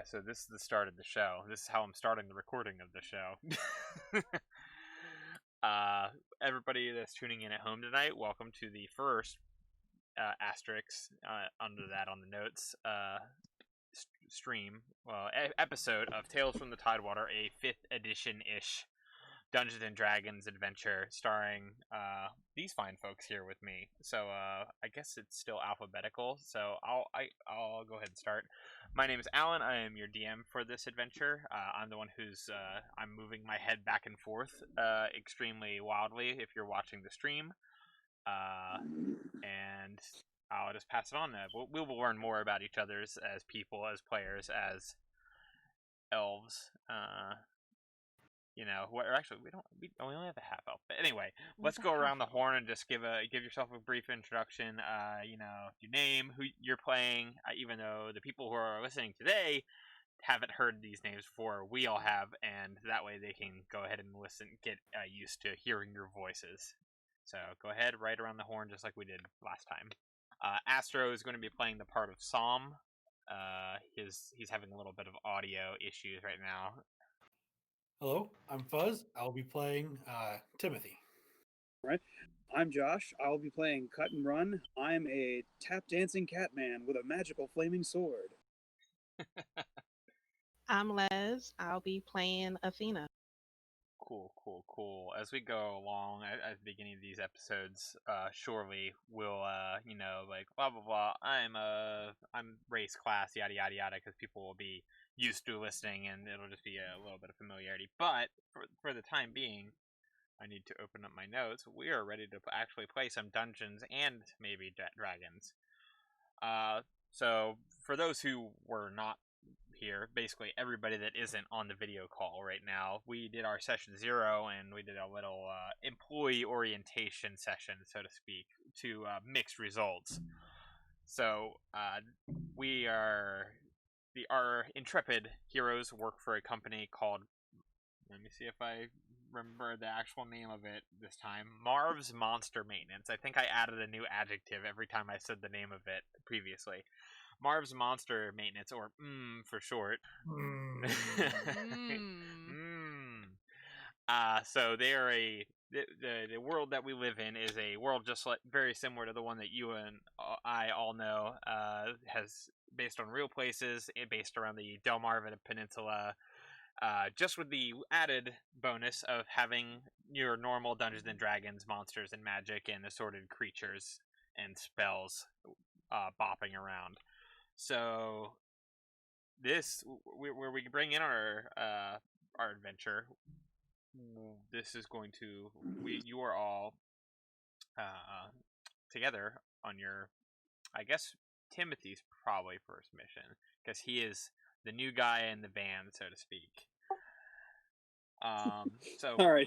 so this is the start of the show. This is how I'm starting the recording of the show. Everybody that's tuning in at home tonight, welcome to the first asterisk under that on the notes episode of Tales from the Tidewater, a 5th edition-ish Dungeons and Dragons adventure starring these fine folks here with me. So I guess it's still alphabetical, so I'll go ahead and start. My name is Alan. I am your DM for this adventure. I'm the one who's I'm moving my head back and forth extremely wildly if you're watching the stream. And I'll just pass it on. We will learn more about each other's as people, as players, as elves. Actually, we only have a half elf. But anyway, let's go around the horn and just give yourself a brief introduction. Your name, who you're playing. Even though the people who are listening today haven't heard these names before, we all have, and that way they can go ahead and listen, get used to hearing your voices. So go ahead, right around the horn, just like we did last time. Astro is going to be playing the part of Psalm. He's having a little bit of audio issues right now. Hello, I'm Fuzz. I'll be playing Timothy. All right. I'm Josh. I'll be playing Cut and Run. I'm a tap dancing cat man with a magical flaming sword. I'm Les. I'll be playing Athena. Cool. As we go along at the beginning of these episodes, surely we'll, like blah blah blah. I'm race, class, yada yada yada, because people will be used to listening, and it'll just be a little bit of familiarity. But for the time being, I need to open up my notes. We are ready to actually play some Dungeons and maybe Dragons. So for those who were not here, basically everybody that isn't on the video call right now, we did our session 0 and we did a little employee orientation session, so to speak, to mixed results. So our intrepid heroes work for a company called, let me see if I remember the actual name of it this time, Marv's Monster Maintenance. I think I added a new adjective every time I said the name of it previously. Marv's Monster Maintenance, or for short. So they are the world that we live in is a world just very similar to the one that you and I all know. Has based on real places, based around the Delmarva Peninsula. Just with the added bonus of having your normal Dungeons and Dragons monsters and magic and assorted creatures and spells bopping around. So this, where we bring in our adventure, this is going to, you are all together on your, I guess Timothy's probably first mission, because he is the new guy in the van, so to speak. So all right.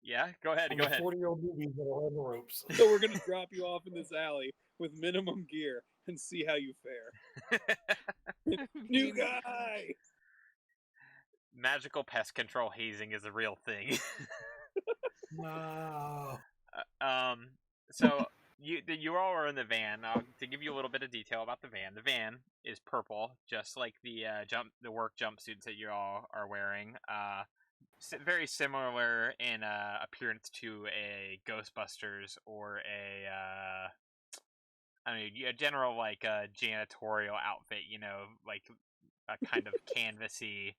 Yeah, go ahead. 40-year-old movies that are on the ropes. So we're gonna drop you off in this alley with minimum gear and see how you fare. New guy. Magical pest control hazing is a real thing. Wow. So you all are in the van. To give you a little bit of detail about the van. The van is purple, just like the work jumpsuits that you all are wearing. Very similar in appearance to a Ghostbusters or a general like janitorial outfit. Like a kind of canvasy,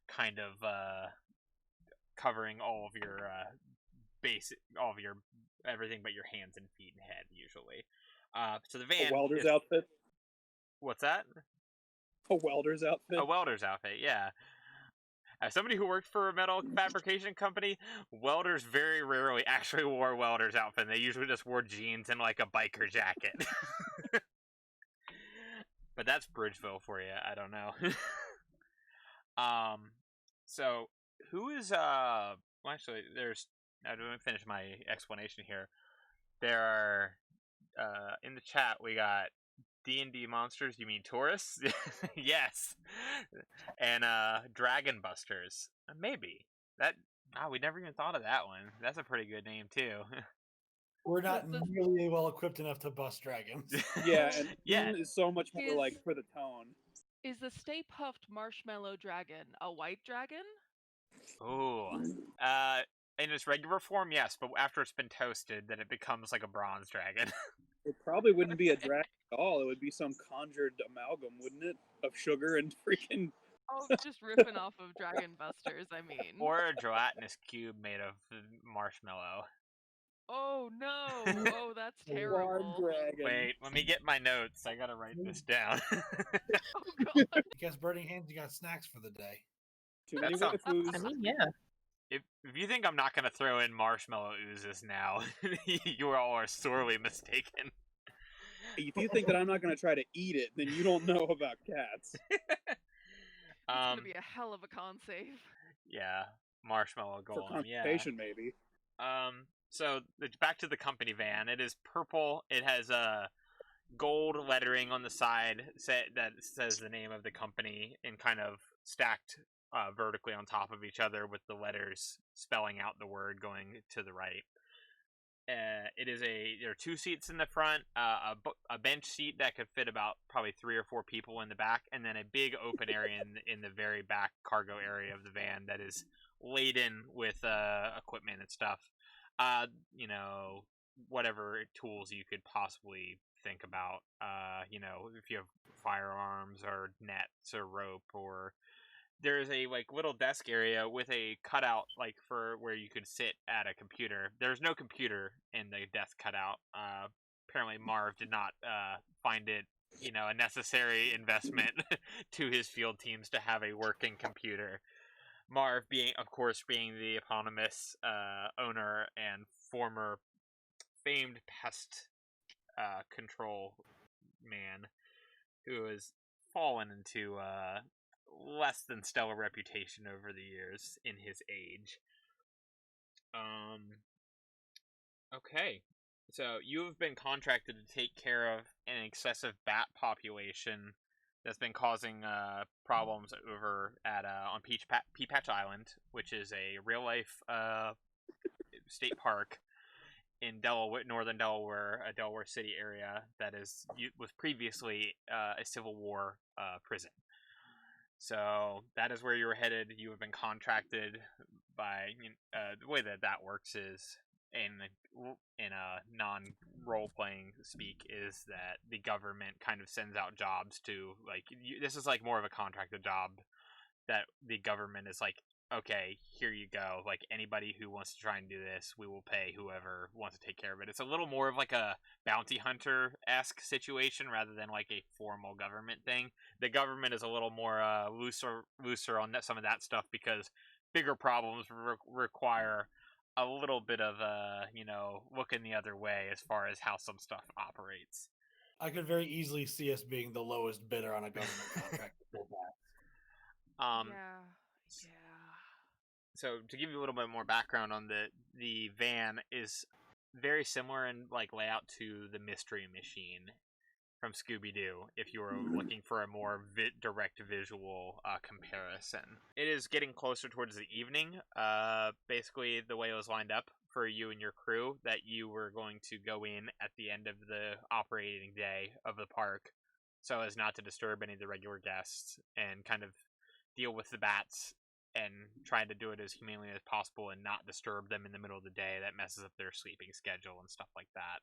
kind of covering all of your everything but your hands and feet and head usually. So the van. A welder's outfit. What's that? A welder's outfit. A welder's outfit, yeah. As somebody who worked for a metal fabrication company, welders very rarely actually wore welder's outfit. They usually just wore jeans and like a biker jacket. But that's Bridgeville for you. I don't know. So who is well, actually, I didn't finish my explanation here. There are in the chat we got D&D monsters. You mean tourists? Yes. And Dragon Busters. Maybe. We never even thought of that one. That's a pretty good name too. We're not nearly well equipped enough to bust dragons. Yeah, and is so much more like for the tone. Is the Stay Puffed Marshmallow Dragon a white dragon? Ooh. In its regular form, yes, but after it's been toasted, then it becomes like a bronze dragon. It probably wouldn't be a dragon at all. It would be some conjured amalgam, wouldn't it? Of sugar and freaking. Oh, just ripping off of Dragon Busters, I mean. Or a gelatinous cube made of marshmallow. Oh no! Oh, that's One terrible. dragon. Wait, let me get my notes. I gotta write this down. Oh god. I guess Burning Hands, you got snacks for the day. Too many That sounds- waifus. I mean, yeah. If you think I'm not gonna throw in marshmallow oozes now, you all are sorely mistaken. If you think that I'm not going to try to eat it, then you don't know about cats. It's gonna be a hell of a con save. Yeah, marshmallow For golem. Yeah. constipation, maybe. So back to the company van. It is purple. It has a gold lettering on the side that says the name of the company and kind of stacked vertically on top of each other with the letters spelling out the word going to the right. There are 2 seats in the front, a bench seat that could fit about probably 3 or 4 people in the back, and then a big open area in the very back cargo area of the van that is laden with equipment and stuff. Whatever tools you could possibly think about. If you have firearms or nets or rope, or there's a little desk area with a cutout for where you could sit at a computer. There's no computer in the desk cutout. Apparently Marv did not find it a necessary investment to his field teams to have a working computer. Marv being the eponymous owner and former famed pest control man who has fallen into less than stellar reputation over the years in his age. Okay. So you have been contracted to take care of an excessive bat population that's been causing problems over at on Pea Patch Island, which is a real life state park in Delaware, northern Delaware, a Delaware City area that was previously a Civil War prison. So that is where you were headed. You have been contracted by the way that works is in a non-role playing speak is that the government kind of sends out jobs to this is more of a contracted job that the government is okay, here you go. Anybody who wants to try and do this, we will pay whoever wants to take care of it. It's a little more of a bounty hunter-esque situation rather than a formal government thing. The government is a little more looser on some of that stuff because bigger problems require a little bit of looking the other way as far as how some stuff operates. I could very easily see us being the lowest bidder on a government contract to pull back. Yeah. So to give you a little bit more background on the van is very similar in layout to the Mystery Machine from Scooby-Doo, if you were looking for a more direct visual comparison. It is getting closer towards the evening. Basically, the way it was lined up for you and your crew, that you were going to go in at the end of the operating day of the park so as not to disturb any of the regular guests and kind of deal with the bats and trying to do it as humanely as possible and not disturb them in the middle of the day that messes up their sleeping schedule and stuff like that.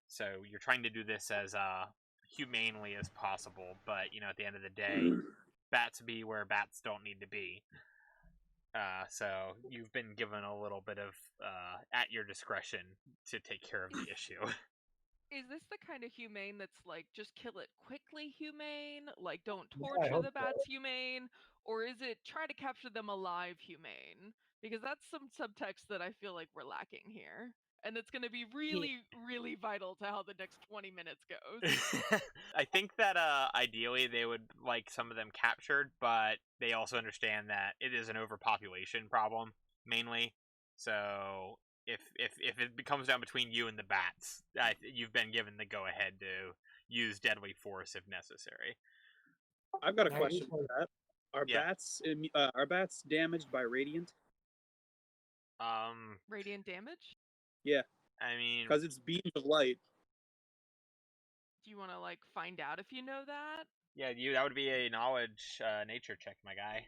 So you're trying to do this as humanely as possible, but at the end of the day, bats be where bats don't need to be. So you've been given a little bit of at your discretion to take care of the issue. Is this the kind of humane that's just kill it quickly humane? Don't Yeah, I torture hope the bats humane? Or is it try to capture them alive humane? Because that's some subtext that I feel like we're lacking here. And it's going to be really, really vital to how the next 20 minutes goes. I think that ideally they would like some of them captured, but they also understand that it is an overpopulation problem, mainly. So if it comes down between you and the bats, you've been given the go-ahead to use deadly force if necessary. I've got a question for that. Are bats damaged by radiant? Radiant damage? Yeah. I mean, because it's beams of light. Do you want to find out if you know that? Yeah, that would be a knowledge nature check, my guy.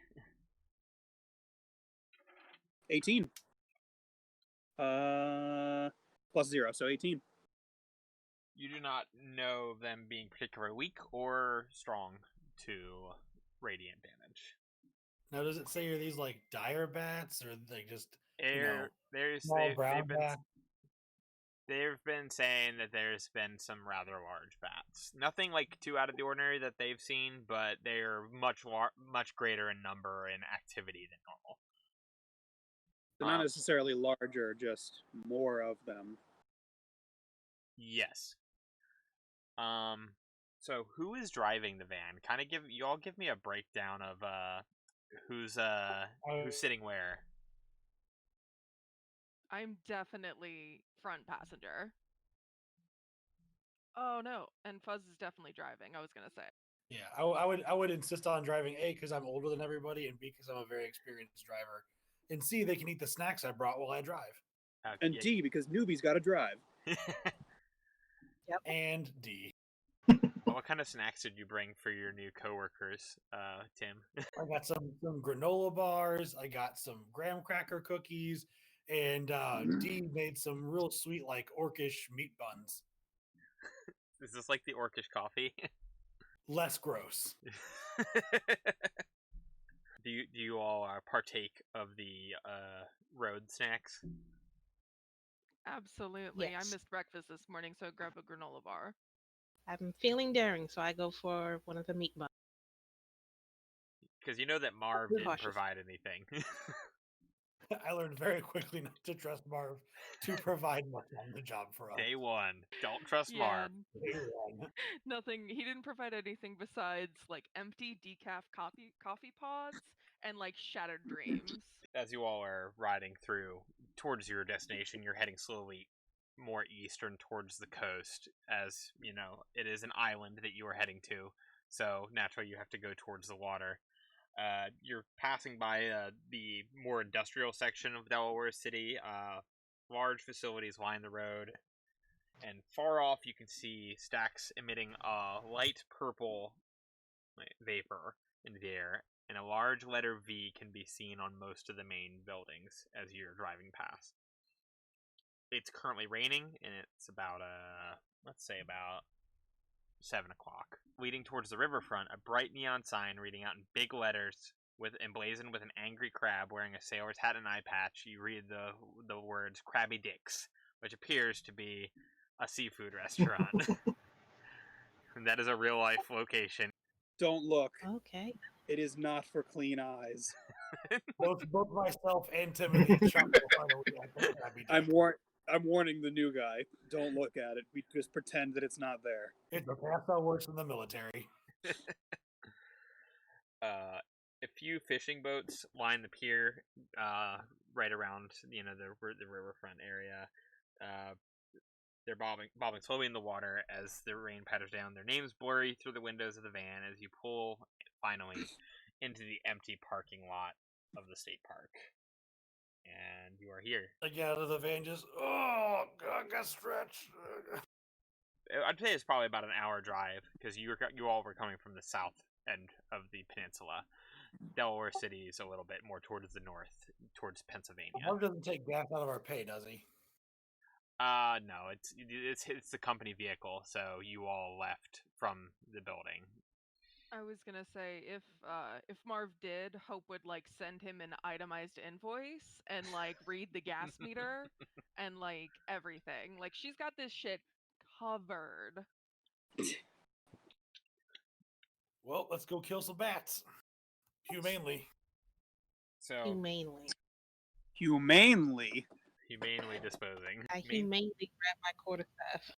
18. Plus 0, so 18. You do not know them being particularly weak or strong to radiant damage. Now, does it say are these like dire bats or like just There's small brown bats? They've been saying that there's been some rather large bats. Nothing like too out of the ordinary that they've seen, but they're much greater in number and activity than normal. They're not necessarily larger, just more of them. Yes. So who is driving the van? Kind of give me a breakdown of who's sitting where. I'm definitely front passenger. Oh no, and Fuzz is definitely driving. I was gonna say. Yeah, I would insist on driving A because I'm older than everybody, and B because I'm a very experienced driver, and C they can eat the snacks I brought while I drive. And D because newbies got to drive. Yep. And D. What kind of snacks did you bring for your new coworkers, Tim? I got some granola bars. I got some graham cracker cookies, and D made some real sweet like orcish meat buns. Is this like the orcish coffee? Less gross. Do you all partake of the road snacks? Absolutely. Yes. I missed breakfast this morning, so I grabbed a granola bar. I'm feeling daring, so I go for one of the meat buns. Because you know that Marv Be didn't cautious. provide anything. I learned very quickly not to trust Marv to provide much on the job for us. Day one. Don't trust Yeah, Marv. Day one. nothing. He didn't provide anything besides like empty decaf coffee pods and like shattered dreams. As you all are riding through towards your destination, you're heading slowly more eastern towards the coast, as you know it is an island that you are heading to, so naturally you have to go towards the water. You're passing by the more industrial section of Delaware City. Large facilities line the road, and far off you can see stacks emitting a light purple vapor in the air, and a large letter V can be seen on most of the main buildings as you're driving past. It's currently raining, and it's about let's say about 7 o'clock. Leading towards the riverfront, a bright neon sign reading out in big letters with emblazoned with an angry crab wearing a sailor's hat and eye patch. You read the words Krabby Dicks, which appears to be a seafood restaurant. And that is a real life location. Don't look. Okay. It is not for clean eyes. Both myself and Timothy chuckle finally at the Krabby Dick. I'm warning the new guy. Don't look at it. We just pretend that it's not there. It's okay. That's how it works in the military. A few fishing boats line the pier right around the riverfront area. They're bobbing slowly in the water as the rain patters down. Their names blurry through the windows of the van as you pull finally into the empty parking lot of the state park. And you are here. I get out of the van, just I got stretch. I'd say it's probably about an hour drive because you all were coming from the south end of the peninsula. Delaware City is a little bit more towards the north, towards Pennsylvania. Marv doesn't take gas out of our pay, does he? No, it's the company vehicle, so you all left from the building. I was gonna say if Marv did, Hope would like send him an itemized invoice and like read the gas meter and like everything. Like she's got this shit covered. Well, let's go kill some bats. Humanely. So Humanely. Humanely. disposing. I humanely grab my quarterstaff.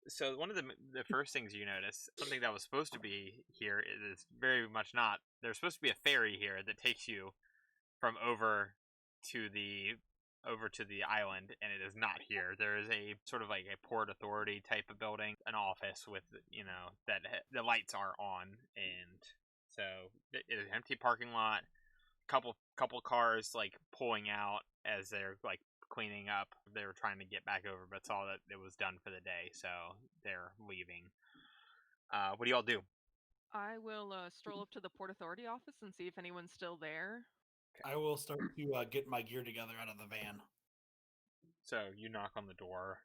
So one of the first things you notice, something that was supposed to be here is very much not. There's supposed to be a ferry here that takes you from over to the island, and it is not here. There is a sort of like a port authority type of building, an office with that the lights are on, and so it is an empty parking lot. Couple cars like pulling out as they're like cleaning up. They were trying to get back over, but saw that it was done for the day, so they're leaving. What do y'all do? I will stroll up to the Port Authority office and see if anyone's still there. I will start to get my gear together out of the van. So you knock on the door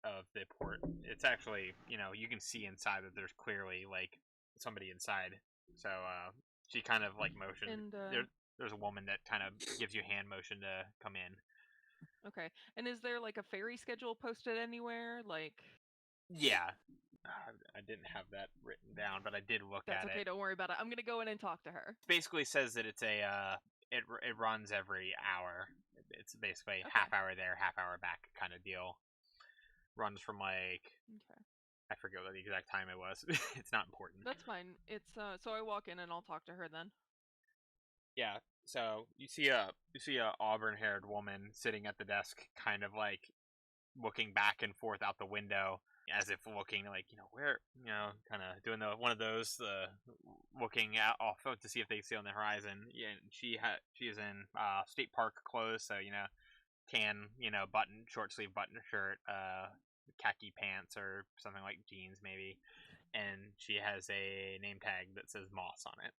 of the port. It's actually, you can see inside that there's clearly like somebody inside. So she kind of like motions. And There's a woman that kind of gives you hand motion to come in. okay. And is there like a ferry schedule posted anywhere? Like, Yeah. I didn't have that written down, but I did look that's at okay. it. Don't worry about it. I'm gonna go in and talk to her. Basically says that it's a it runs every hour. It's basically Okay. half hour there, half hour back kind of deal. Runs from like Okay. I forget what the exact time it was. It's not important. That's fine. It's so I walk in and I'll talk to her then. Yeah. So you see a auburn-haired woman sitting at the desk, kind of like looking back and forth out the window, as if looking like where kind of doing one of those looking out off to see if they see on the horizon. Yeah, and she is in state park clothes, so tan button short sleeve button shirt, khaki pants or something like jeans maybe, and she has a name tag that says Moss on it.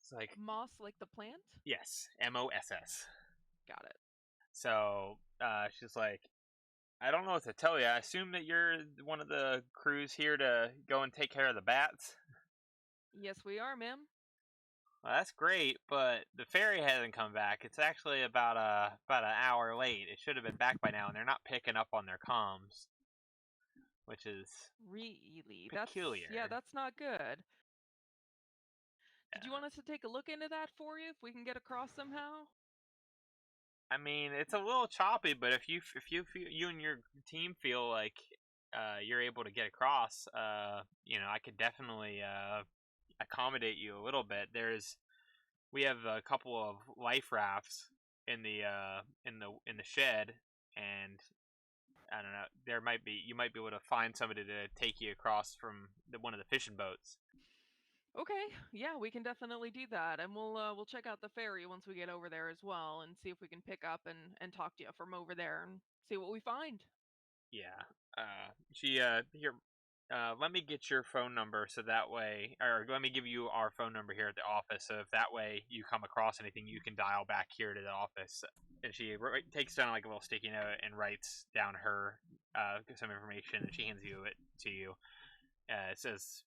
It's like Moss, like the plant? yes, MOSS. Got it. So she's like, I don't know what to tell you. I assume that you're one of the crews here to go and take care of the bats. Yes, we are, ma'am. Well, that's great, but the ferry hasn't come back. It's actually about an hour late. It should have been back by now, and they're not picking up on their comms, which is Really? peculiar. That's not good. Did you want us to take a look into that for you if we can get across somehow? I mean, it's a little choppy, but if you feel, you and your team feel like you're able to get across, I could definitely accommodate you a little bit. We have a couple of life rafts in the shed, and I don't know. You might be able to find somebody to take you across from one of the fishing boats. Okay, yeah, we can definitely do that, and we'll check out the ferry once we get over there as well, and see if we can pick up and talk to you from over there and see what we find. Yeah. She here. Let me get your phone number so that way, or let me give you our phone number here at the office. So if that way you come across anything, you can dial back here to the office. And she takes down like a little sticky note and writes down her some information, and she hands it to you. It says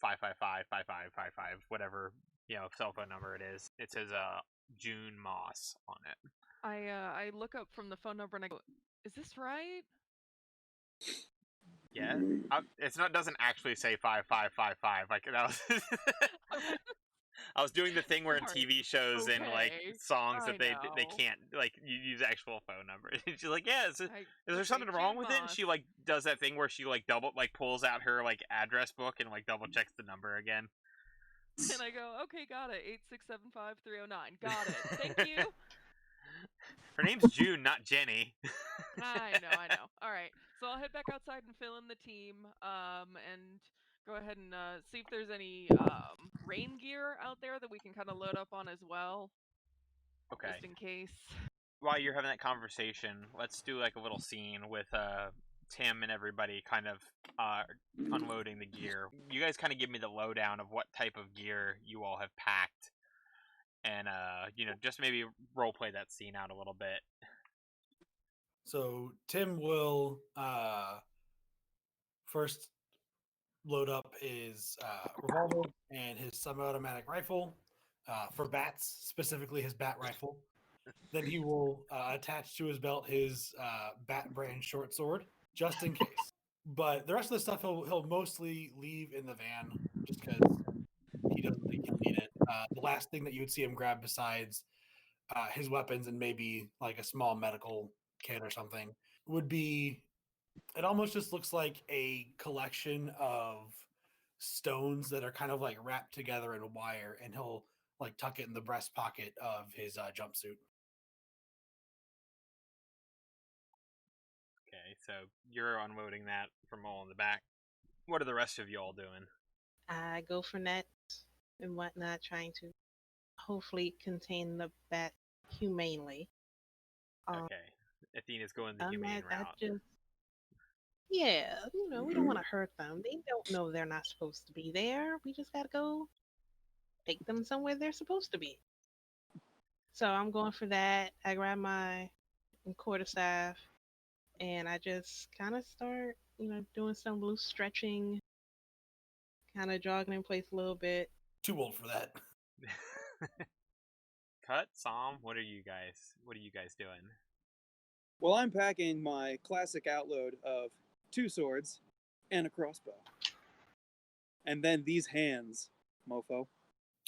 555-5555, whatever cell phone number it is. It says June Moss on it. I look up from the phone number and I go, "Is this right?" Yeah, doesn't actually say 5555. Like that was. I was doing the thing where in Sorry. TV shows and like Okay, songs that I they know. can't like you use actual phone number. And she's like, yeah, is there Okay, something wrong with it? And Moss. she like does that thing where she like pulls out her like address book and like double checks the number again. And I go, "Okay, got it. 8675309. Got it. Thank you." Her name's June, not Jenny. I know. All right, so I'll head back outside and fill in the team, and go ahead and see if there's any rain gear out there that we can kind of load up on as well, Okay. just in case. While you're having that conversation, let's do like a little scene with Tim and everybody kind of unloading the gear. You guys kind of give me the lowdown of what type of gear you all have packed, and just maybe role play that scene out a little bit. So Tim will first load up his revolver and his semi-automatic rifle for bats, specifically his bat rifle. Then he will attach to his belt his bat brand short sword, just in case. But the rest of the stuff he'll mostly leave in the van, just because he doesn't think he'll need it. The last thing that you would see him grab besides his weapons and maybe like a small medical kit or something would be, it almost just looks like a collection of stones that are kind of like wrapped together in a wire, and he'll like tuck it in the breast pocket of his jumpsuit. Okay, so you're unloading that from all in the back. What are the rest of you all doing? I go for nets and whatnot, trying to hopefully contain the bat humanely. Okay, Athena's going the humane route. Yeah, we don't want to hurt them. They don't know they're not supposed to be there. We just gotta go take them somewhere they're supposed to be. So I'm going for that. I grab my quarterstaff and I just kind of start, doing some loose stretching, kind of jogging in place a little bit. Too old for that. Cut, Psalm, what are you guys doing? Well, I'm packing my classic outload of 2 swords and a crossbow. And then these hands, mofo.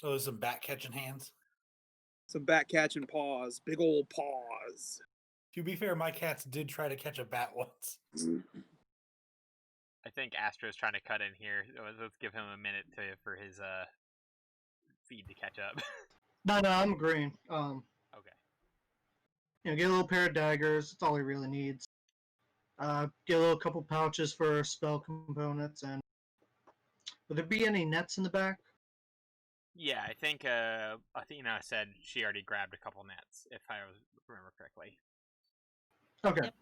Oh, there's some bat catching hands. Some bat catching paws, big old paws. To be fair, my cats did try to catch a bat once. I think Astro's trying to cut in here. Let's give him a minute for his feed to catch up. No, I'm agreeing. Okay. Get a little pair of daggers. That's all he really needs. Get a little couple pouches for spell components, and would there be any nets in the back? Yeah, I think Athena said she already grabbed a couple nets, if I remember correctly. Okay. Yep.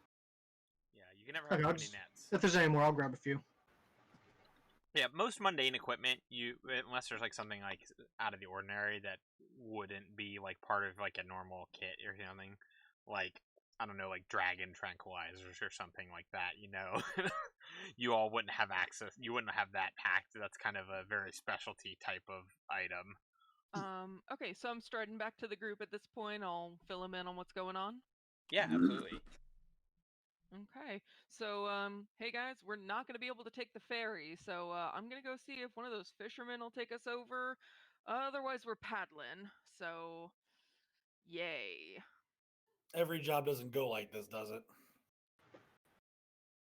Yeah, you can never have too many nets. If there's any more, I'll grab a few. Yeah, most mundane equipment, unless there's like something like out of the ordinary that wouldn't be like part of like a normal kit or something, like I don't know, like dragon tranquilizers or something like that. You all wouldn't have access. You wouldn't have that packed. That's kind of a very specialty type of item. Okay, so I'm starting back to the group at this point. I'll fill them in on what's going on. Yeah, absolutely. Okay, so hey guys, we're not going to be able to take the ferry, so I'm going to go see if one of those fishermen will take us over. Otherwise, we're paddling. So, yay. Every job doesn't go like this, does it?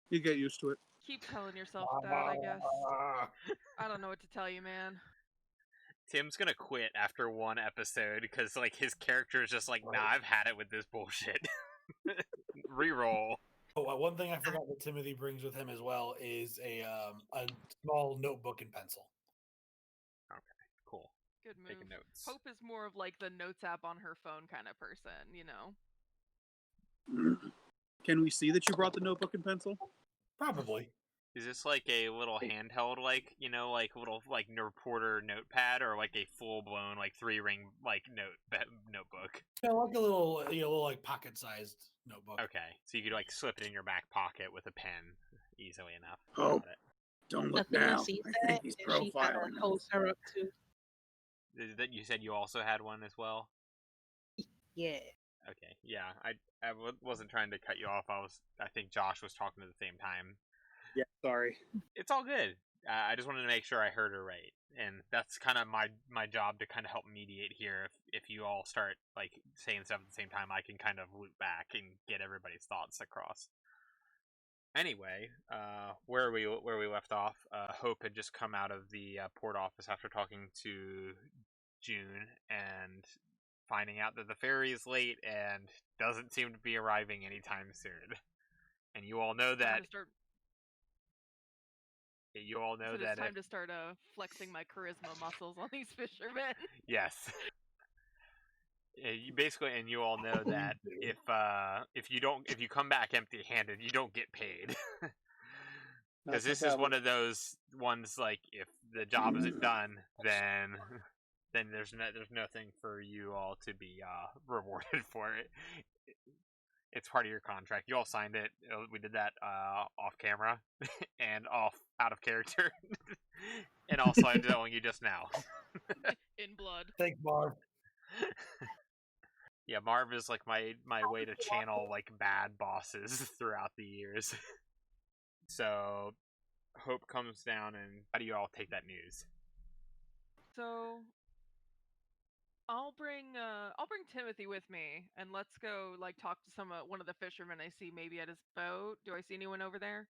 You get used to it. Keep telling yourself that, I guess. I don't know what to tell you, man. Tim's gonna quit after one episode because like his character is just like, nah, I've had it with this bullshit. Reroll. Oh, one thing I forgot that Timothy brings with him as well is a small notebook and pencil. Okay, cool. Good move. Taking notes. Hope is more of like the notes app on her phone kind of person, Can we see that you brought the notebook and pencil? Probably. Is this like a little handheld, like little like reporter notepad, or like a full blown like 3-ring like notebook? Yeah, like a little, little like pocket sized notebook. Okay, so you could like slip it in your back pocket with a pen easily enough. Oh, Got it. don't look Athena now. sees I that, think he's and she kind profiling of holds her up too. That you said you also had one as well. Yeah. Okay, yeah. I wasn't trying to cut you off. I think Josh was talking at the same time. Yeah, sorry. It's all good. I just wanted to make sure I heard her right, and that's kind of my job to kind of help mediate here. If you all start like saying stuff at the same time, I can kind of loop back and get everybody's thoughts across. Anyway, where we left off, Hope had just come out of the port office after talking to June and finding out that the ferry is late and doesn't seem to be arriving anytime soon. And you all know that. You all know that it's time to start flexing my charisma muscles on these fishermen. Yes. You all know that if you come back empty-handed, you don't get paid. Because this is one of those ones like if the job isn't done, then there's nothing for you all to be rewarded for it. It's part of your contract. You all signed it. We did that off camera and out of character. And also I'm telling you just now. In blood. Thanks, Marv. Yeah, Marv is like my way to channel like bad bosses throughout the years. So Hope comes down, and how do you all take that news? So I'll bring Timothy with me, and let's go like talk to one of the fishermen I see maybe at his boat. Do I see anyone over there?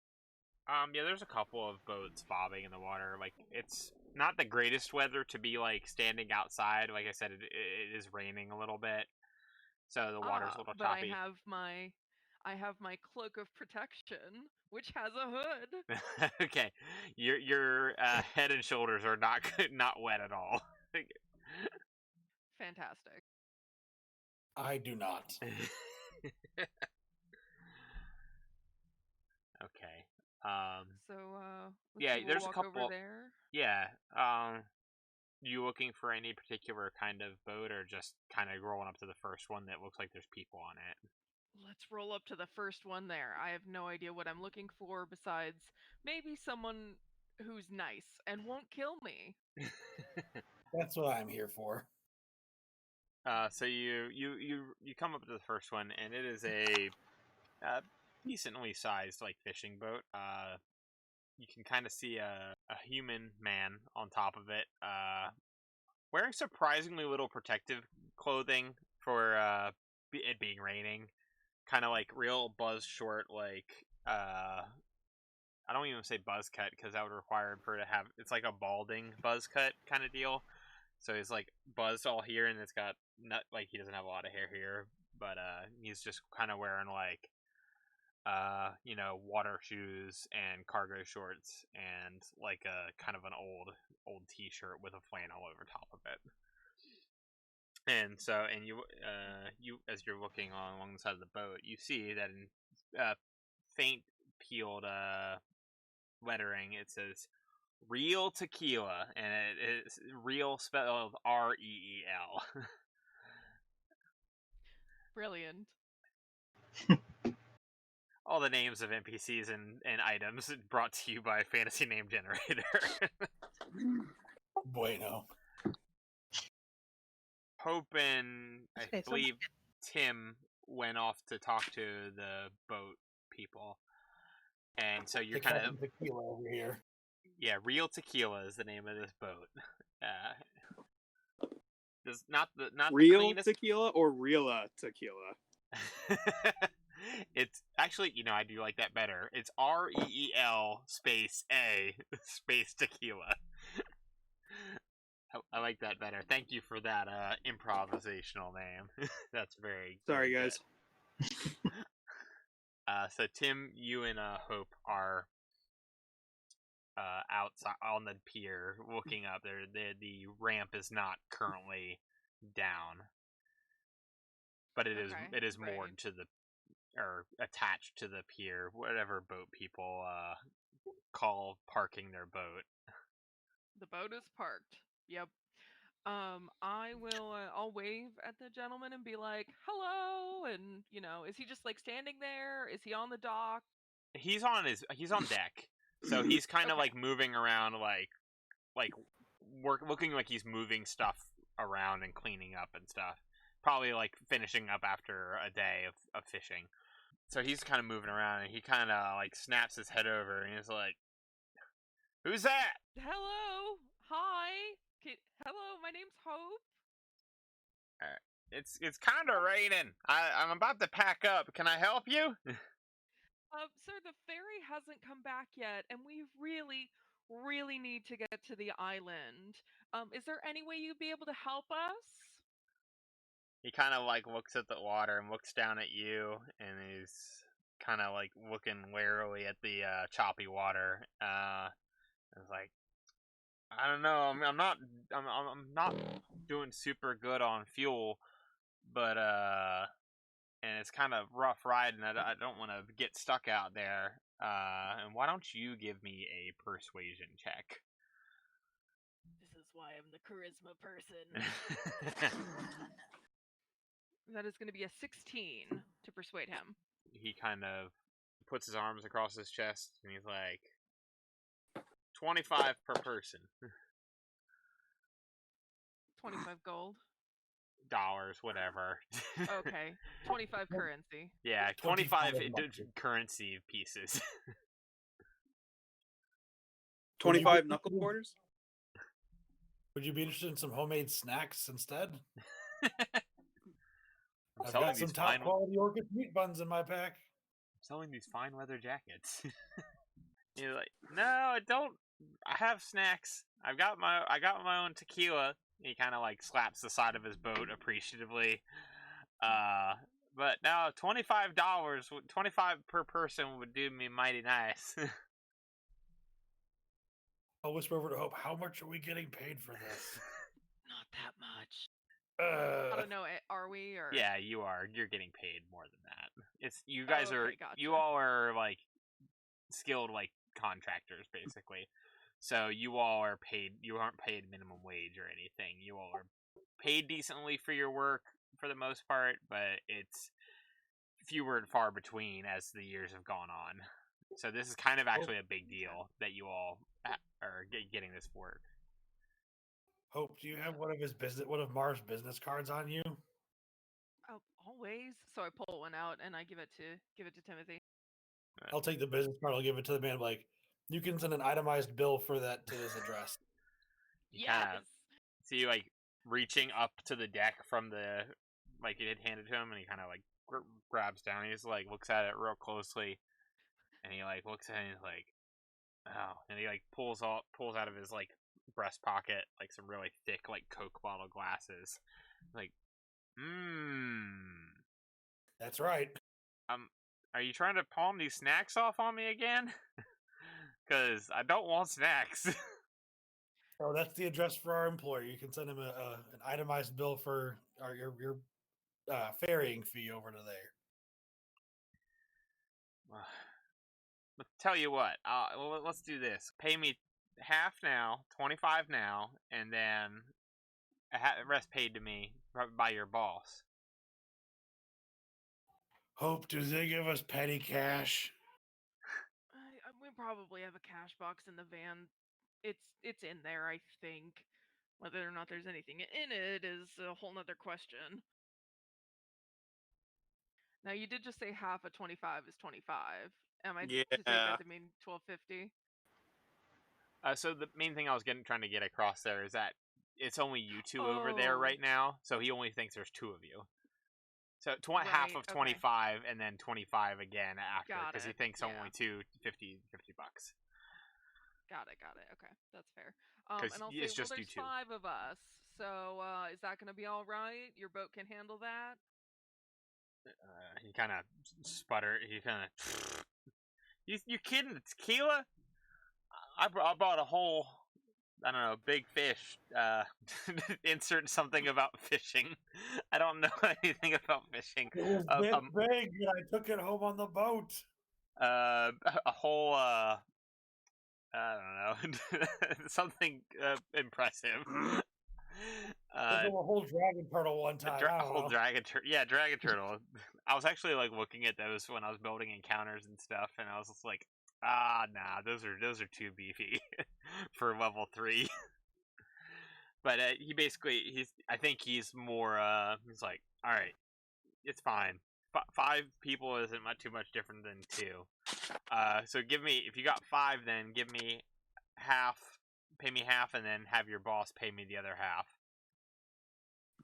Yeah, there's a couple of boats bobbing in the water. Like it's not the greatest weather to be like standing outside. Like I said, it is raining a little bit, so the water's a little choppy. But I have my cloak of protection, which has a hood. Okay, your head and shoulders are not wet at all. Fantastic. I do not. Okay. So let's yeah, see, we'll there's a walk couple. over there. Yeah. You looking for any particular kind of boat, or just kind of rolling up to the first one that looks like there's people on it? Let's roll up to the first one there. I have no idea what I'm looking for besides maybe someone who's nice and won't kill me. That's what I'm here for. So you come up to the first one, and it is a decently sized like fishing boat. You can kind of see a human man on top of it, wearing surprisingly little protective clothing for it being raining. Kind of like real buzz short, like I don't even say buzz cut because that would require for it to have, it's like a balding buzz cut kind of deal. So he's like buzzed all here, and it's got not like he doesn't have a lot of hair here, but he's just kind of wearing like water shoes and cargo shorts and like a kind of an old t-shirt with a flannel over top of it. And so, and you as you're looking along the side of the boat, you see that in faint peeled lettering, it says "Real Tequila," and it is real spelled REEL. Brilliant. All the names of NPCs and items brought to you by Fantasy Name Generator. Bueno. Hope and I Okay, so- believe Tim went off to talk to the boat people. And so you're They kind call of, them tequila over here. yeah, Real Tequila is the name of this boat. Does not the Real cleanest... tequila or Reala tequila? It's actually, I do like that better. It's REEL space A space tequila. I like that better. Thank you for that improvisational name. That's very Sorry, very guys. good. So Tim, you and Hope are outside on the pier looking up there. The ramp is not currently down, but it is right. moored to the, or attached to the pier, whatever boat people call parking their boat. The boat is parked. Yep. I will. I'll wave at the gentleman and be like, "Hello," and is he just like standing there? Is he on the dock? He's on deck, so he's kind of Okay. like moving around, like looking like he's moving stuff around and cleaning up and stuff. Probably like finishing up after a day of fishing. So he's kind of moving around, and he kind of like snaps his head over, and he's like, "Who's that?" Hello. Hi. Hello. My name's Hope. It's kind of raining. I'm about to pack up. Can I help you? Sir, the ferry hasn't come back yet, and we really, really need to get to the island. Is there any way you'd be able to help us? He kind of like looks at the water and looks down at you, and he's kind of like looking warily at the choppy water. It's like, I don't know. I'm not doing super good on fuel, but and it's kind of rough riding. I don't want to get stuck out there. And why don't you give me a persuasion check? This is why I'm the charisma person. That is going to be a 16 to persuade him. He kind of puts his arms across his chest, and he's like, 25 per person. 25 gold. Dollars, whatever. Okay. 25 currency. Yeah, 25 25 currency pieces. 25 knuckle quarters? Would you be interested in some homemade snacks instead? I'm I've selling got some these top fine. quality Orchid meat buns in my pack. I'm selling these fine leather jackets. You're like, no, I don't. I have snacks. I got my own tequila. He kind of like slaps the side of his boat appreciatively. But now $25, 25 per person would do me mighty nice. I'll whisper over to Hope, how much are we getting paid for this? Not that much. I don't know. Are we? Or Yeah, you are. You're getting paid more than that. It's you guys are. okay, gotcha. You all are like skilled like contractors basically. So you all are paid. You aren't paid minimum wage or anything. You all are paid decently for your work for the most part, but it's fewer and far between as the years have gone on. So this is kind of actually a big deal that you all are getting this work. Hope, do you have one of Marv's business cards on you? Oh, always. So I pull one out and I give it to Timothy. I'll take the business card. I'll give it to the man. Like, you can send an itemized bill for that to this address. You kind of see you like reaching up to the deck from the like it had handed to him, and he kind of like grabs down. He just like looks at it real closely, and he like looks at it and he's like, oh, and he like pulls out of his like breast pocket like some really thick like Coke bottle glasses, like, That's right. Are you trying to palm these snacks off on me again? Because I don't want snacks. Oh, that's the address for our employer. You can send him an itemized bill for your ferrying fee over to there. But tell you what, well, let's do this. Pay me half now, 25 now, and then the rest paid to me by your boss. Hope, do they give us petty cash? We probably have a cash box in the van. It's in there, I think. Whether or not there's anything in it is a whole nother question. Now, you did just say half of 25 is 25. Am I to take that to mean 12.50? So the main thing I was trying to get across there is that it's only you two over there right now, so he only thinks there's two of you. So half of 25 and then 25 again after, because he thinks only two, 50 bucks. Got it. Okay, that's fair. And I'll say, well, there's 5 of us, so is that going to be all right? Your boat can handle that? He kind of sputtered. He kind of, you kidding? Tequila? I bought a whole, I don't know, big fish. Insert something about fishing. I don't know anything about fishing. It was big, and I took it home on the boat. A whole, I don't know, something impressive. A whole dragon turtle one time. Dragon turtle. I was actually like looking at those when I was building encounters and stuff, and I was just like, nah, those are too beefy for level 3. But I think he's more he's like, all right, it's fine. 5 people isn't too much different than 2. So if you got 5, then give me half, pay me half, and then have your boss pay me the other half.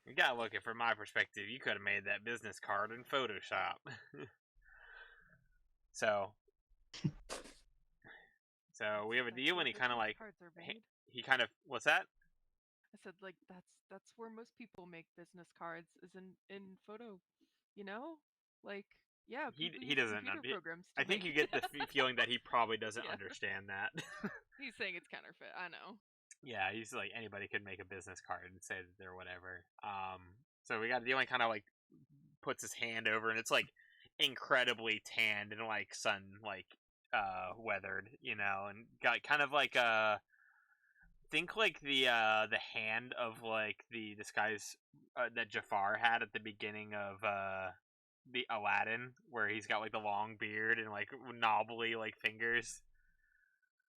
You gotta look at it from my perspective. You could have made that business card in Photoshop. So we have a deal, and he kind of like what's that? I said, like, that's where most people make business cards, is in photo, like, yeah. He doesn't know. Programs I think you get the feeling that he probably doesn't understand that. He's saying it's counterfeit. I know. Yeah, he's like, anybody could make a business card and say that they're whatever. So we got the only kind of like puts his hand over, and it's like incredibly tanned and like sun like weathered, and got kind of like think like the hand of like the disguise that Jafar had at the beginning of the Aladdin, where he's got like the long beard and like knobbly like fingers.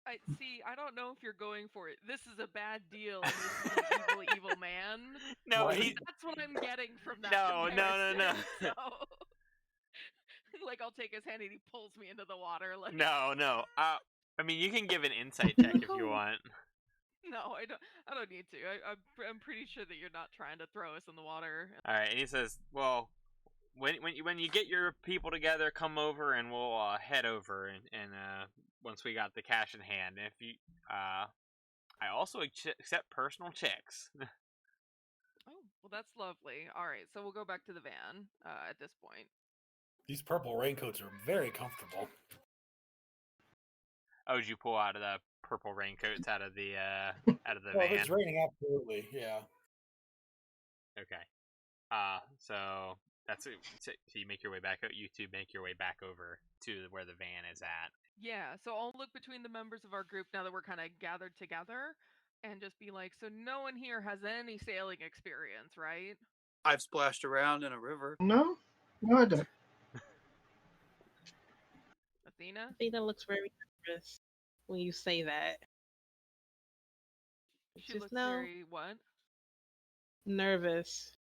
I don't know if you're going for it. This is a bad deal. And this is an evil man. No, that's what I'm getting from that. No. So, like, I'll take his hand and he pulls me into the water. Like, no. I mean, you can give an insight check if you want. No, I don't need to. I'm pretty sure that you're not trying to throw us in the water. All right, and he says, "Well, when you get your people together, come over and we'll head over and once we got the cash in hand. If you, I also accept personal checks." Oh, well, that's lovely. All right, so we'll go back to the van at this point. These purple raincoats are very comfortable. Oh, did you pull out of the purple raincoats out of the van? If it's raining, absolutely, yeah. Okay. So that's it. So you make your way back. You two make your way back over to where the van is at. Yeah, so I'll look between the members of our group now that we're kind of gathered together and just be like, so no one here has any sailing experience, right? I've splashed around in a river. No, no, I don't. Athena? Athena looks very nervous when you say that. She Just looks no very what? nervous.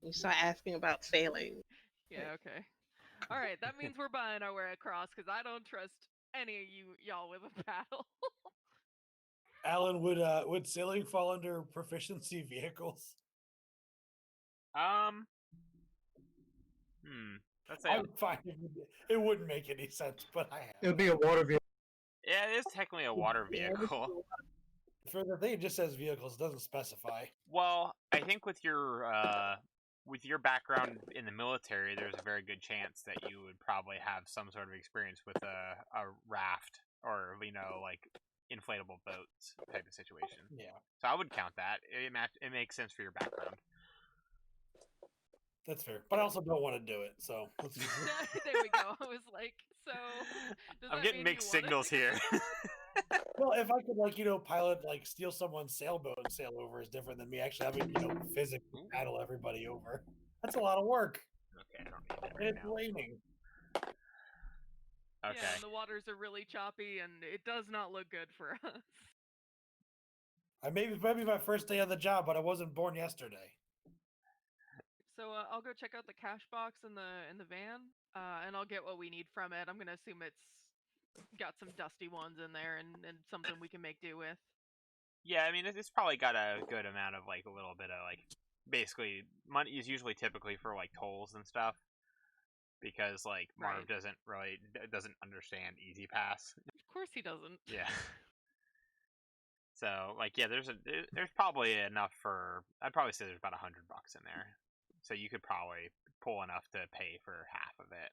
You start asking about sailing. Yeah, okay. All right, that means we're buying our way across because I don't trust any of y'all with a paddle. Alan, would sailing fall under proficiency vehicles? Let's say I'm fine. It wouldn't make any sense, but I It have. would be a water vehicle. yeah, it is technically a water Yeah, this is vehicle. a lot. For the thing, it just says vehicles, doesn't specify. Well, I think with your background in the military, there's a very good chance that you would probably have some sort of experience with a raft or like inflatable boats type of situation. Yeah, So I would count that. It makes sense for your background. that's fair. But I also don't want to do it, so let's just... There we go. I was like, so does I'm that getting mean mixed you want us signals to here. Well, if I could, pilot, steal someone's sailboat and sail over is different than me actually having, physically paddle everybody over. That's a lot of work. Okay, I don't need that And right it's now. raining. Okay. Yeah, and the waters are really choppy, and it does not look good for us. Maybe my first day on the job, but I wasn't born yesterday. So I'll go check out the cash box in the van, and I'll get what we need from it. I'm gonna assume it's got some dusty ones in there and something we can make do with. Yeah, I mean it's probably got a good amount of a little bit of basically money is usually typically for tolls and stuff because Marv Right. doesn't understand Easy Pass. Of course he doesn't. Yeah. So yeah, there's probably enough for I'd probably say there's about $100 in there, so you could probably pull enough to pay for half of it,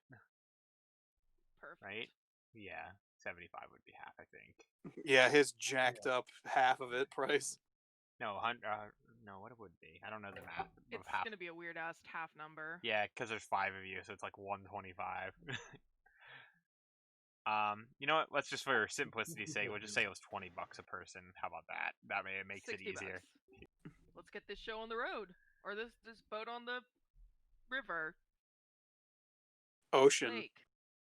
Perfect. right? Yeah, 75 would be half, I think. Yeah, his jacked up half of it price. No, no, what it would be? I don't know the math of It's half. gonna be a weird ass half number. Yeah, because there's 5 of you, so it's 125. You know what? Let's just for simplicity's sake, we'll just say it was $20 a person. How about that? That makes it 60 easier. bucks. Let's get this show on the road, or this boat on the river. Ocean. Lake.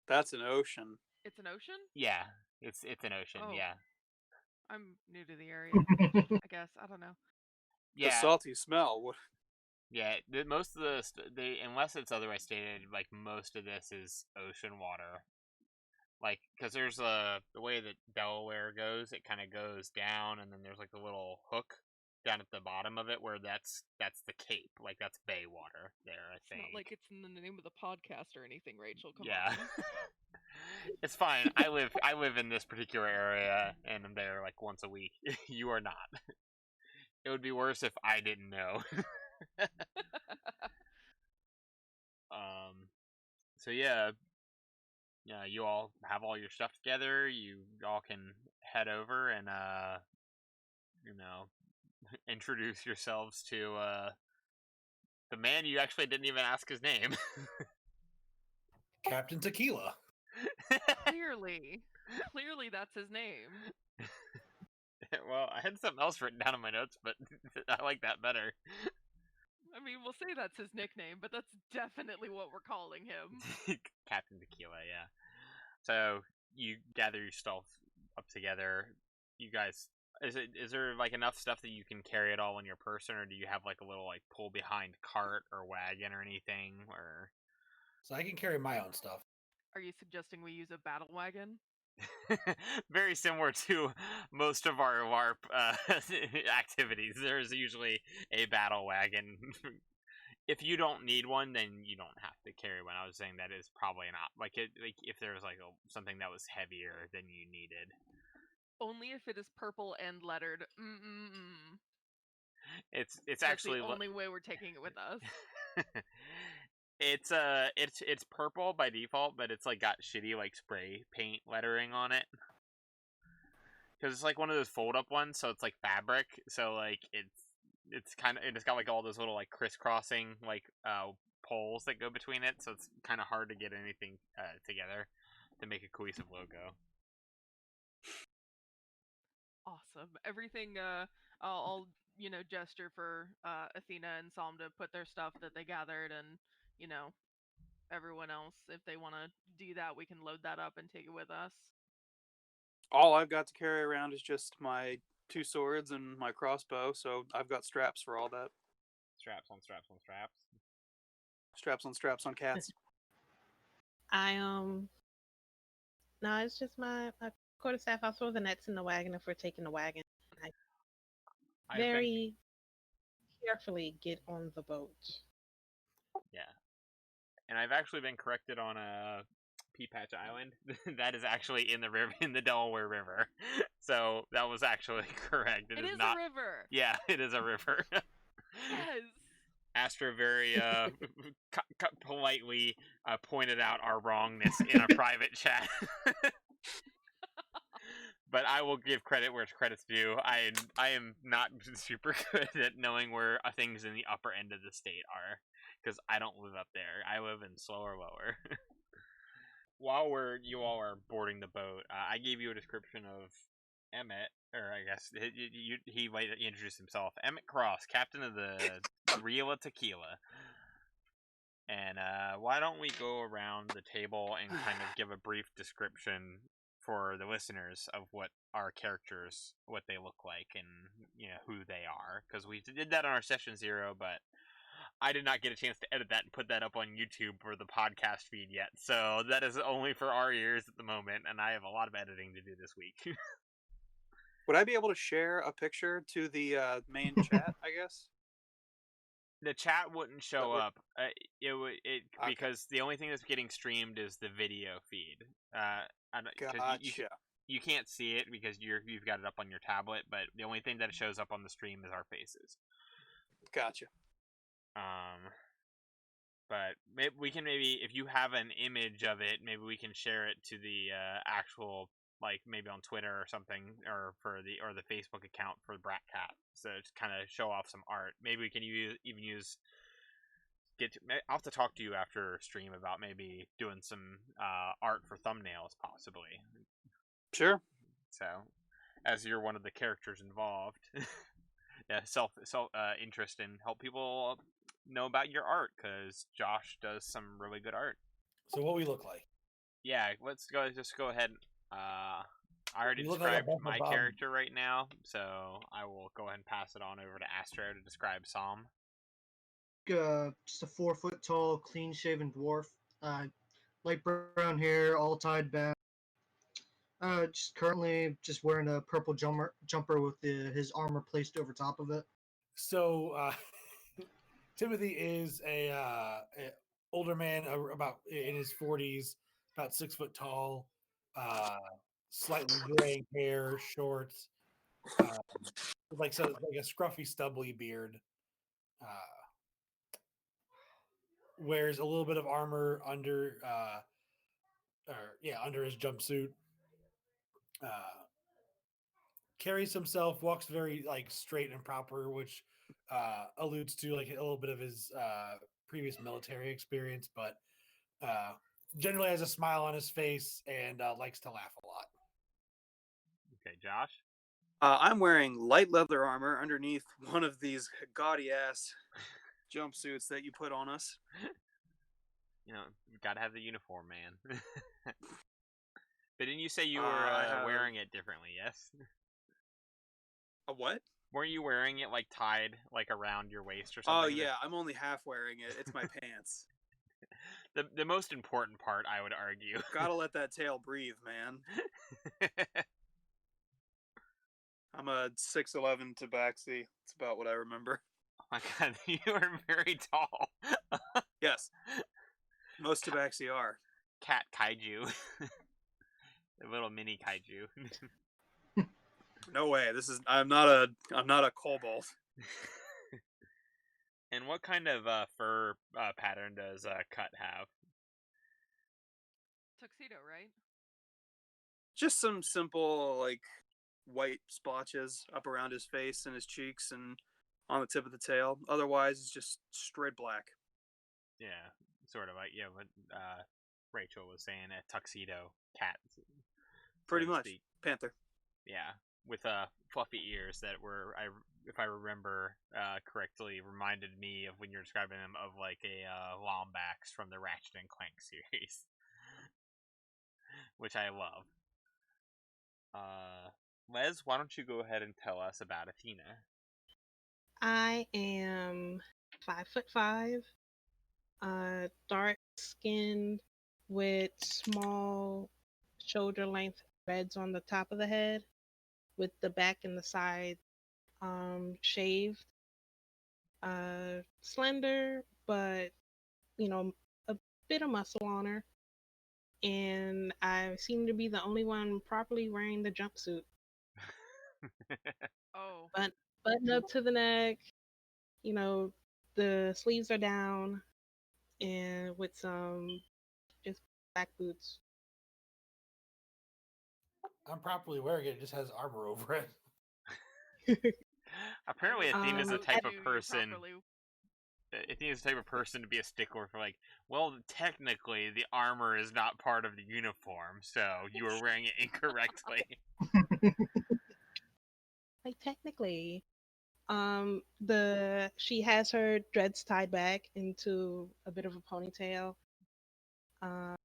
That's an ocean. It's an ocean? Yeah, it's an ocean. Oh. Yeah. I'm new to the area. I guess I don't know. Yeah. The salty smell. What? Yeah, most of unless it's otherwise stated, most of this is ocean water. Because there's the way that Delaware goes, it kind of goes down, and then there's a little hook down at the bottom of it where that's the cape, that's bay water there. I think. It's not like it's in the name of the podcast or anything, Rachel. Come yeah. on. It's fine. I live in this particular area, and I'm there once a week. You are not. It would be worse if I didn't know. So yeah, you all have all your stuff together. You all can head over and introduce yourselves to the man you actually didn't even ask his name. Captain Tequila. Clearly that's his name. Well, I had something else written down in my notes, but I like that better. I mean, we'll say that's his nickname, but that's definitely what we're calling him. Captain Tequila, yeah. So you gather your stuff up together. You guys, is there enough stuff that you can carry it all in your person, or do you have a little pull behind cart or wagon or anything, or? So I can carry my own stuff. Are you suggesting we use a battle wagon? Very similar to most of our LARP activities. There's usually a battle wagon. If you don't need one, then you don't have to carry one. I was saying that is probably not if there was something that was heavier than you needed. Only if it is purple and lettered. It's That's actually the only way we're taking it with us. It's purple by default, but it's got shitty spray paint lettering on it. Because it's one of those fold up ones, so it's fabric. So it's got all those little crisscrossing poles that go between it, so it's kind of hard to get anything together. to make a cohesive logo. Awesome. Everything. I'll gesture for Athena and Psalm to put their stuff that they gathered, and everyone else, if they want to do that, we can load that up and take it with us. All I've got to carry around is just my 2 swords and my crossbow, so I've got straps for all that. Straps on straps on straps. Straps on cats. No, it's just my quarterstaff. I'll throw the nets in the wagon if we're taking the wagon. I Very carefully get on the boat. Yeah. And I've actually been corrected on Pea Patch Island. That is actually in the river, in the Delaware River. So that was actually correct. It is not a river. Yeah, it is a river. Yes. Astra very politely pointed out our wrongness in a private chat. But I will give credit where credit's due. I am not super good at knowing where things in the upper end of the state are, because I don't live up there. I live in slower lower. While you all are boarding the boat, I gave you a description of Emmett, or I guess he introduced himself. Emmett Cross, captain of the Tequila. And why don't we go around the table and kind of give a brief description for the listeners of what our characters, what they look like, and who they are, because we did that on our session 0, but I did not get a chance to edit that and put that up on YouTube for the podcast feed yet, so that is only for our ears at the moment, and I have a lot of editing to do this week. Would I be able to share a picture to the main chat, I guess? The chat wouldn't show up. Okay. Because the only thing that's getting streamed is the video feed. Gotcha. You can't see it because you've got it up on your tablet, but the only thing that shows up on the stream is our faces. Gotcha. But maybe we can if you have an image of it, maybe we can share it to the actual, like maybe on Twitter or something, or the Facebook account for Bratcat, so to kind of show off some art. Maybe we can I'll have to talk to you after stream about maybe doing some art for thumbnails, possibly. Sure. So, as you're one of the characters involved, yeah, self interest and help people know about your art, because Josh does some really good art. So what we look like? Yeah, let's go ahead. I already You look like a described Buffalo my Bob. character right now, so I will go ahead and pass it on over to Astro to describe Psalm. Just a 4 foot tall, clean shaven dwarf. Light brown hair, all tied back. Just currently just wearing a purple jumper with his armor placed over top of it. So Timothy is a older man, about in his 40s, about 6 foot tall, slightly graying hair, short, like a scruffy, stubbly beard. Wears a little bit of armor under his jumpsuit. Carries himself, walks very straight and proper, which alludes to a little bit of his previous military experience, but generally has a smile on his face and likes to laugh a lot. Okay, Josh. I'm wearing light leather armor underneath one of these gaudy ass jumpsuits that you put on us. You gotta have the uniform, man. But didn't you say you were wearing it differently? Yes. A what? Weren't you wearing it tied around your waist or something? Oh yeah, I'm only half wearing it. It's my pants. The most important part, I would argue. Gotta let that tail breathe, man. I'm a 6'11" tabaxi. It's about what I remember. Oh my god, you are very tall. Yes. Most tabaxi are. Cat kaiju. A little mini kaiju. No way. I'm not a kobold. And what kind of fur pattern does Cut have? Tuxedo, right? Just some simple white splotches up around his face and his cheeks and on the tip of the tail. Otherwise, it's just straight black. Yeah, sort of but Rachel was saying, a tuxedo cat. Pretty to much. speak. Panther. Yeah, with fluffy ears that were, if I remember correctly, reminded me of when you're describing them of like a Lombax from the Ratchet and Clank series, which I love. Les, why don't you go ahead and tell us about Athena? I am 5'5", dark skinned with small shoulder length dreads on the top of the head, with the back and the side shaved. Slender, but a bit of muscle on her. And I seem to be the only one properly wearing the jumpsuit. Oh, Button up to the neck, the sleeves are down, and with some just black boots. I'm properly wearing it. It just has armor over it. Apparently, Athena's the How type do of you person. properly- Athena's the type of person to be a stickler for, like, well, technically, the armor is not part of the uniform, so you were wearing it incorrectly. Like technically, she has her dreads tied back into a bit of a ponytail. I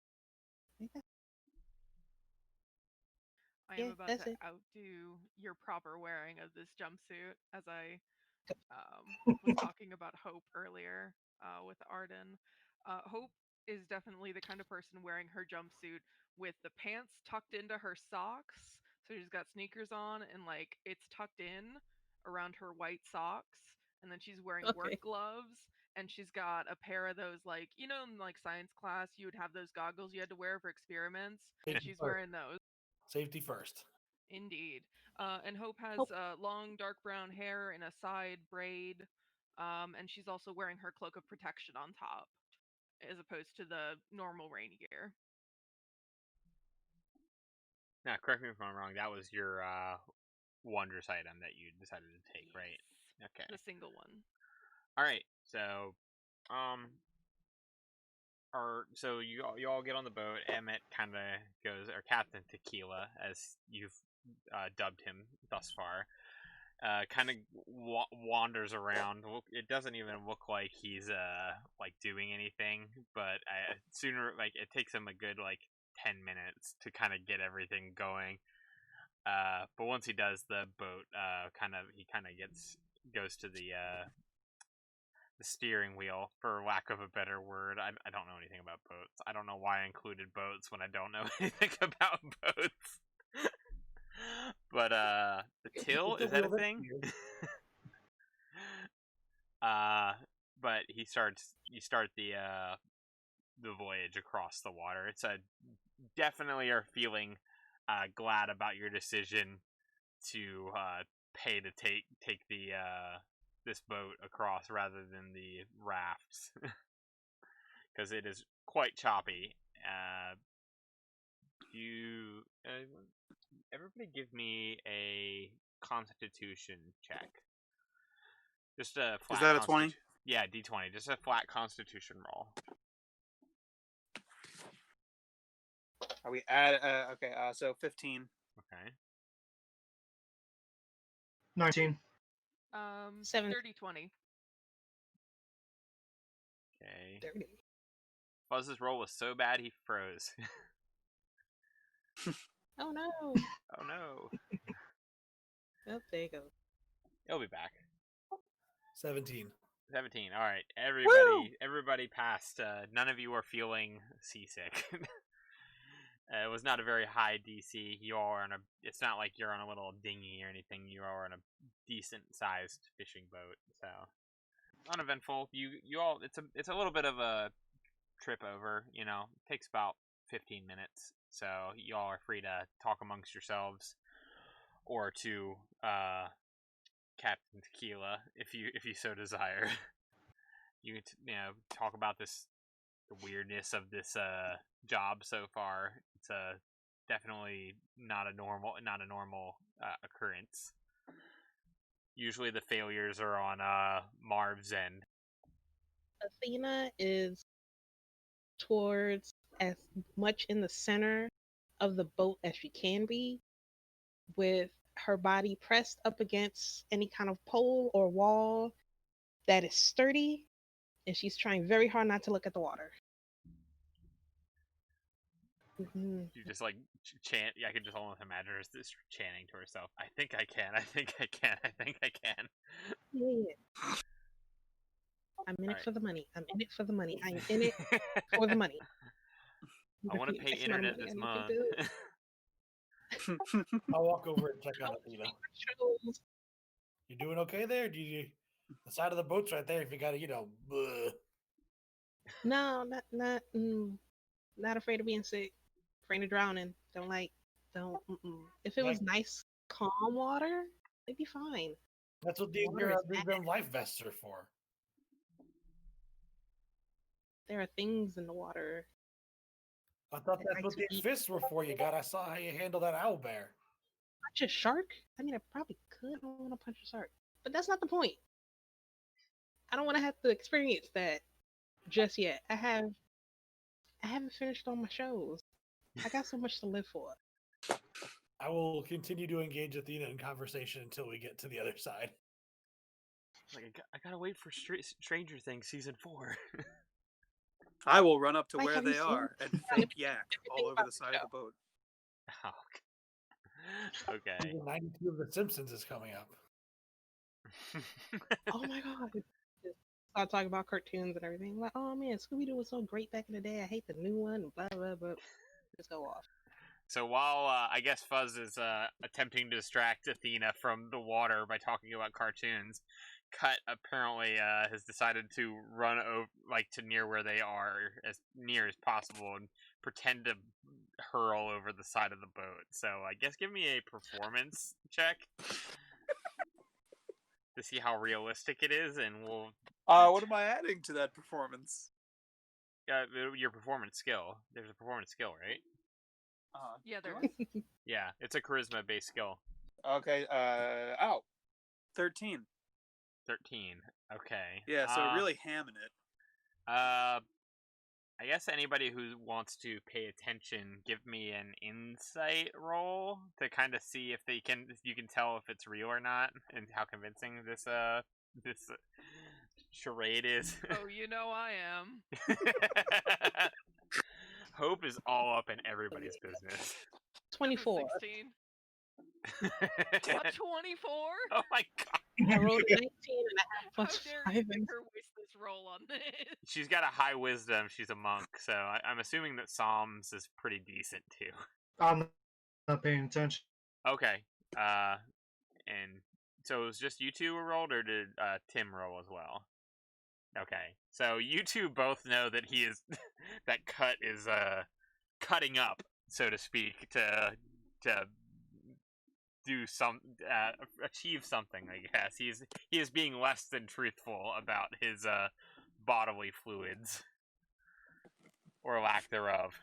think I Yeah, am about that's to it. outdo your proper wearing of this jumpsuit, as I was talking about Hope earlier with Arden. Hope is definitely the kind of person wearing her jumpsuit with the pants tucked into her socks. So she's got sneakers on and like it's tucked in around her white socks. And then she's wearing work Okay. gloves and she's got a pair of those, like, in like science class, you would have those goggles you had to wear for experiments. Safety She's first. wearing those. Safety first. Indeed. And Hope has Hope. long dark brown hair in a side braid. And she's also wearing her cloak of protection on top, as opposed to the normal rain gear. Now, correct me if I'm wrong, that was your wondrous item that you decided to take, right? Okay. The single one. Alright, so, so you all get on the boat. Emmett kind of goes, or Captain Tequila, as you've dubbed him thus far, kind of wanders around. It doesn't even look like he's like doing anything, but it takes him a good like 10 minutes to kind of get everything going. But once he does, the boat goes to the steering wheel, for lack of a better word. I don't know anything about boats. I don't know why I included boats when I don't know anything about boats. But the till, is that a thing? But you start the voyage across the water. It's definitely are feeling glad about your decision to pay to take the this boat across rather than the rafts, because it is quite choppy. Everybody give me a Constitution check. Just a flat. Is that a 20? Yeah, D20. Just a flat Constitution roll. Are we at okay? So 15. Okay. 19. 7. 30-20. Okay. 30. Buzz's roll was so bad he froze. Oh no. Oh no. Oh, there you go. He'll be back. 17. 17. All right. Everybody passed. None of you are feeling seasick. It was not a very high DC. You all are on it's not like you're on a little dinghy or anything. You are on a decent sized fishing boat. So uneventful. You all, it's a little bit of a trip over, it takes about 15 minutes. So y'all are free to talk amongst yourselves or to Captain Tequila if you so desire. You can talk about the weirdness of this job so far. It's definitely not a normal occurrence. Usually the failures are on Marv's end. Athena is towards as much in the center of the boat as she can be, with her body pressed up against any kind of pole or wall that is sturdy, and she's trying very hard not to look at the water. Mhm. You just like chant. Yeah, I can just almost imagine her just chanting to herself. I think I can. I think I can. I think I can. Yeah. I'm in it Alright. for the money. I'm in it for the money. I'm in it for the money. I want to pay X amount of internet money. this I'm month. looking good. I'll walk over and check on Athena. Shows. You doing okay there? Do you? The side of the boat's right there. If you gotta, bleh. No, not afraid of being sick. Afraid of drowning. Don't. If it was Like- nice, calm water, it'd be fine. That's what these Water is them life vests are for. There are things in the water. I thought I'd that's like what to these eat. fists were for. I saw how you handle that owlbear. Punch a shark? I mean, I probably could. I don't want to punch a shark, but that's not the point. I don't want to have to experience that just yet. I haven't finished all my shows. I got so much to live for. I will continue to engage Athena in conversation until we get to the other side. Like I gotta wait for Stranger Things season 4. I will run up to Like, where have you they seen are and fake yak all over the side of the boat. Oh, okay. Season 92 of The Simpsons is coming up. Oh my god! Just start talking about cartoons and everything. Like, oh man, Scooby Doo was so great back in the day. I hate the new one. Blah blah blah. Just go off. So while I guess Fuzz is attempting to distract Athena from the water by talking about cartoons, Cut apparently has decided to run over, like, to near where they are, as near as possible, and pretend to hurl over the side of the boat. So I guess give me a performance check to see how realistic it is, and we'll What am I adding to that performance? your performance skill. There's a performance skill, right? Yeah, there do is. Yeah, it's a charisma based skill. Okay, 13. 13. Okay. Yeah, so really hamming it. I guess anybody who wants to pay attention, give me an insight roll to kind of see if you can tell if it's real or not, and how convincing this charade is. Oh, you know I am. Hope is all up in everybody's business. 24. 16. A 24? Oh my god. I rolled 19 and a half How plus dare 5. you make her waste this roll on this? She's got a high wisdom. She's a monk, so I'm assuming that Psalms is pretty decent too. I'm not paying attention. Okay. And so it was just you two who rolled, or did Tim roll as well? Okay. So you two both know that he is that Cut is cutting up, so to speak, to do achieve something. I guess he is being less than truthful about his bodily fluids or lack thereof.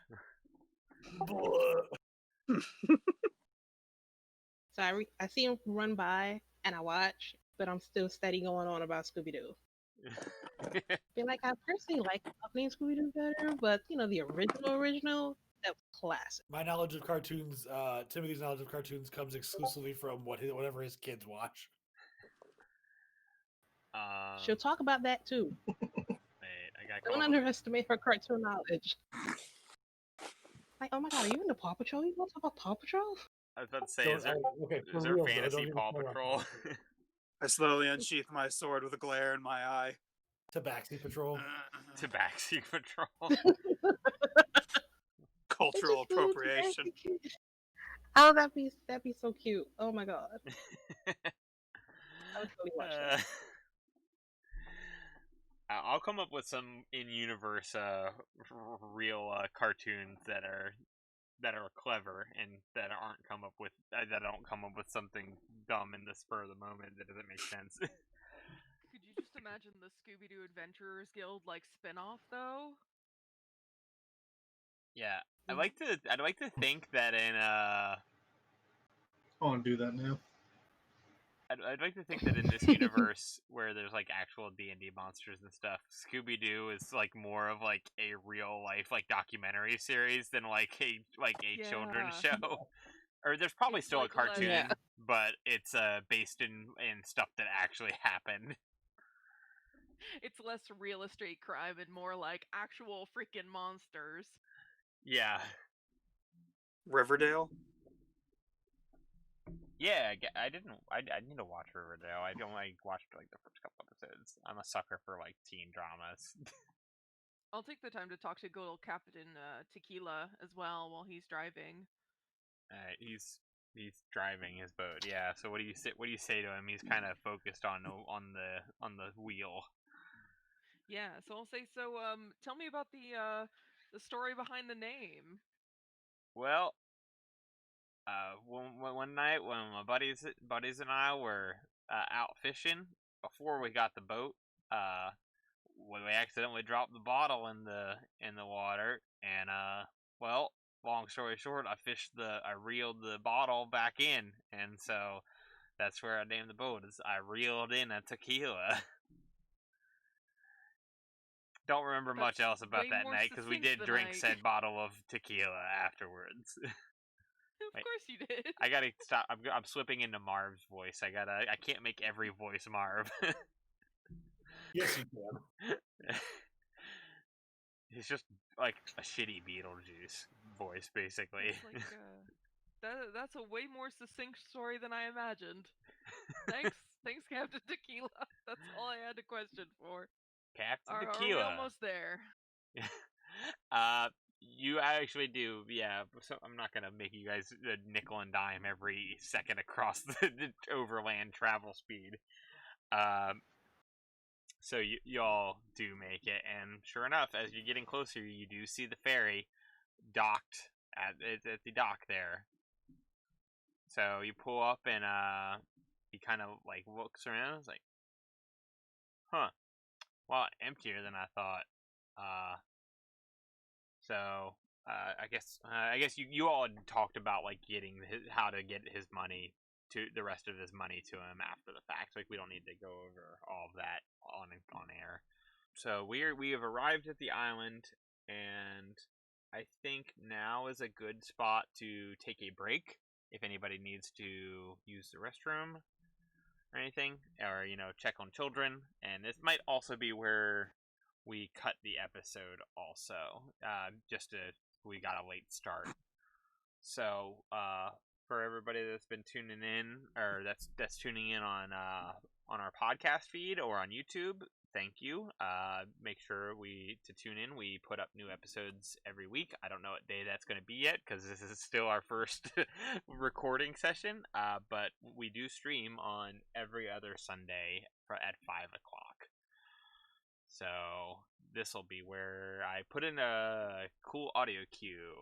So I see him run by and I watch, but I'm still steady going on about Scooby Doo. Feel like I personally like the opening Scooby Doo better, but the original, that was classic. My knowledge of cartoons, Timothy's knowledge of cartoons comes exclusively from whatever his kids watch. She'll talk about that too. Wait, I got Don't underestimate her cartoon knowledge. Like, oh my god, are you into Paw Patrol? You want to talk about Paw Patrol? I was about to say, is there for a real, though, fantasy don't even Paw start off Patrol? with I slowly unsheath my sword with a glare in my eye. Tabaxi Patrol. Tabaxi Patrol. Cultural It's just little appropriation. Tabaxi kids. Oh, that'd be so cute. Oh my god. I would totally watch that. I'll come up with some in-universe, real cartoons that are clever and that don't come up with something dumb in the spur of the moment that doesn't make sense. Could you just imagine the Scooby-Doo Adventurers Guild spin-off though? Yeah, I'd like to think that in I want to do that now. I'd like to think that in this universe where there's like actual D&D monsters and stuff, Scooby-Doo is like more of like a real life like documentary series than like a children's Yeah. show. Or there's probably It's still like a cartoon, Yeah. but it's based in stuff that actually happened. It's less real estate crime and more like actual freaking monsters. Yeah. Riverdale. Yeah, I didn't. I need to watch Riverdale. I only watched like the first couple episodes. I'm a sucker for like teen dramas. I'll take the time to talk to good old Captain Tequila as well while he's driving. He's driving his boat. Yeah. So what do you say to him? He's kind of focused on the wheel. Yeah, so I'll say so. Tell me about the story behind the name. Well, one night when my buddies and I were out fishing before we got the boat, we accidentally dropped the bottle in the water, and well, long story short, I reeled the bottle back in, and so that's where I named the boat. Is I reeled in a tequila. Don't remember much That's else about way that more night because we succinct did than drink I- said bottle of tequila afterwards. Of Wait. course you did. I gotta stop. I'm slipping into Marv's voice. I can't make every voice Marv. Yes, you can. He's just like a shitty Beetlejuice voice, basically. It's like that's a way more succinct story than I imagined. Thanks, Captain Tequila. That's all I had a question for. Captain Are we Tequila. almost there? You actually do, yeah. So I'm not gonna make you guys nickel and dime every second across the overland travel speed. So y'all do make it, and sure enough, as you're getting closer, you do see the ferry docked at the dock there. So you pull up, and he kind of like looks around. It's like, huh, well, emptier than I thought. So I guess you all had talked about like getting how to get his money to the rest of his money to him after the fact. Like we don't need to go over all of that on air. So we have arrived at the island, and I think now is a good spot to take a break if anybody needs to use the restroom or anything, or check on children. And this might also be where we cut the episode also, just we got a late start. So for everybody that's been tuning in, or that's tuning in on our podcast feed or on YouTube, thank you. Make sure to tune in. We put up new episodes every week. I don't know what day that's going to be yet because this is still our first recording session, but we do stream on every other Sunday at 5 o'clock. So this will be where I put in a cool audio cue.